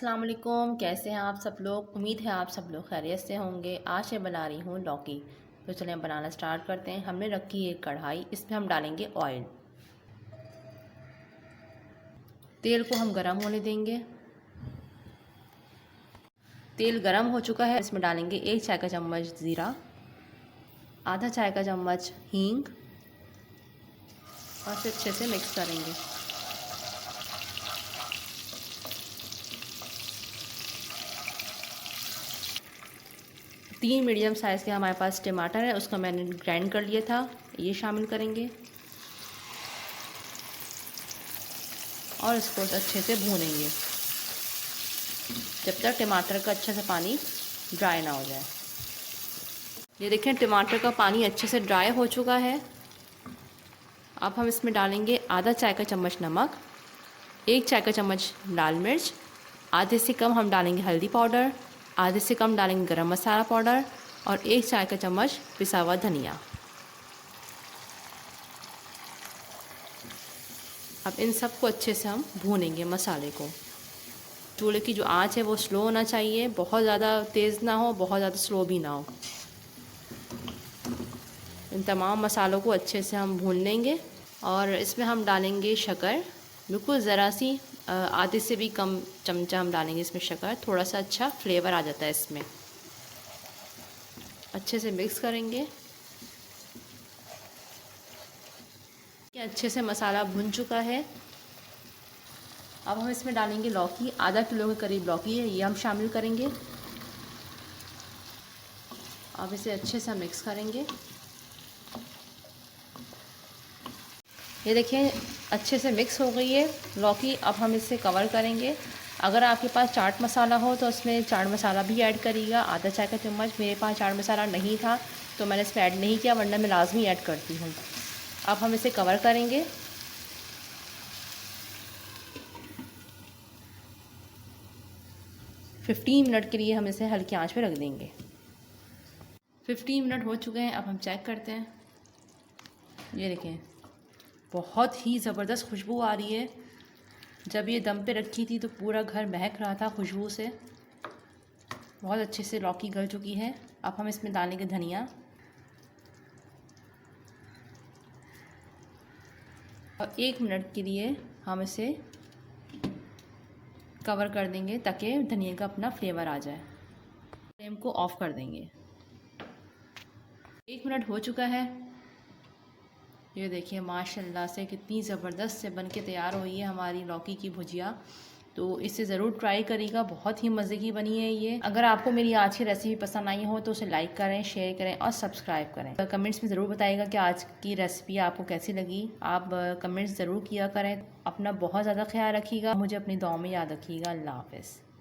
अस्सलाम वालेकुम, कैसे हैं आप सब लोग। उम्मीद है आप सब लोग खैरियत से होंगे। आज मैं बना रही हूँ लौकी। तो चलें बनाना स्टार्ट करते हैं। हमने रखी है कढ़ाई, इसमें हम डालेंगे ऑयल। तेल को हम गरम होने देंगे। तेल गरम हो चुका है, इसमें डालेंगे 1 चाय का चम्मच ज़ीरा, आधा चाय का चम्मच हींग और फिर अच्छे से मिक्स करेंगे। तीन मीडियम साइज़ के हमारे पास टमाटर है, उसको मैंने ग्राइंड कर लिया था, ये शामिल करेंगे और इसको अच्छे से भूनेंगे जब तक टमाटर का अच्छे से पानी ड्राई ना हो जाए। ये देखें टमाटर का पानी अच्छे से ड्राई हो चुका है। अब हम इसमें डालेंगे आधा चाय का चम्मच नमक, 1 चाय का चम्मच लाल मिर्च, आधे से कम हम डालेंगे हल्दी पाउडर, आधे से कम डालेंगे गरम मसाला पाउडर और 1 चाय का चम्मच पिसा हुआ धनिया। अब इन सब को अच्छे से हम भूनेंगे मसाले को। चूल्हे की जो आंच है वो स्लो होना चाहिए, बहुत ज़्यादा तेज़ ना हो, बहुत ज़्यादा स्लो भी ना हो। इन तमाम मसालों को अच्छे से हम भून लेंगे और इसमें हम डालेंगे शक्कर, बिल्कुल ज़रा सी, आधे से भी कम चमचा हम डालेंगे इसमें शक्कर। थोड़ा सा अच्छा फ्लेवर आ जाता है इसमें। अच्छे से मिक्स करेंगे। ये अच्छे से मसाला भुन चुका है। अब हम इसमें डालेंगे लौकी, आधा किलो के करीब लौकी है, ये हम शामिल करेंगे। अब इसे अच्छे से मिक्स करेंगे। ये देखिए अच्छे से मिक्स हो गई है लौकी। अब हम इसे कवर करेंगे। अगर आपके पास चाट मसाला हो तो उसमें चाट मसाला भी ऐड करिएगा, आधा चाय का चम्मच। मेरे पास चाट मसाला नहीं था तो मैंने इसमें ऐड नहीं किया, वरना मैं लाजमी ऐड करती हूँ। अब हम इसे कवर करेंगे। फिफ्टीन मिनट के लिए हम इसे हल्की आंच पे रख देंगे। 15 मिनट हो चुके हैं। अब हम चेक करते हैं। ये देखें बहुत ही ज़बरदस्त खुशबू आ रही है। जब ये दम पे रखी थी तो पूरा घर महक रहा था खुशबू से। बहुत अच्छे से लौकी गल चुकी है। अब हम इसमें डालेंगे धनिया और 1 मिनट के लिए हम इसे कवर कर देंगे ताकि धनिया का अपना फ्लेवर आ जाए। फ्लेम को ऑफ़ कर देंगे। 1 मिनट हो चुका है। ये देखिए माशाल्लाह से कितनी ज़बरदस्त से बन के तैयार हुई है हमारी लौकी की भुजिया। तो इसे ज़रूर ट्राई करिएगा, बहुत ही मज़े की बनी है ये। अगर आपको मेरी आज की रेसिपी पसंद आई हो तो उसे लाइक करें, शेयर करें और सब्सक्राइब करें। कमेंट्स में ज़रूर बताइएगा कि आज की रेसिपी आपको कैसी लगी। आप कमेंट्स ज़रूर किया करें। अपना बहुत ज़्यादा ख्याल रखिएगा, मुझे अपनी दुआ में याद रखिएगा। अल्लाह हाफ़िज़।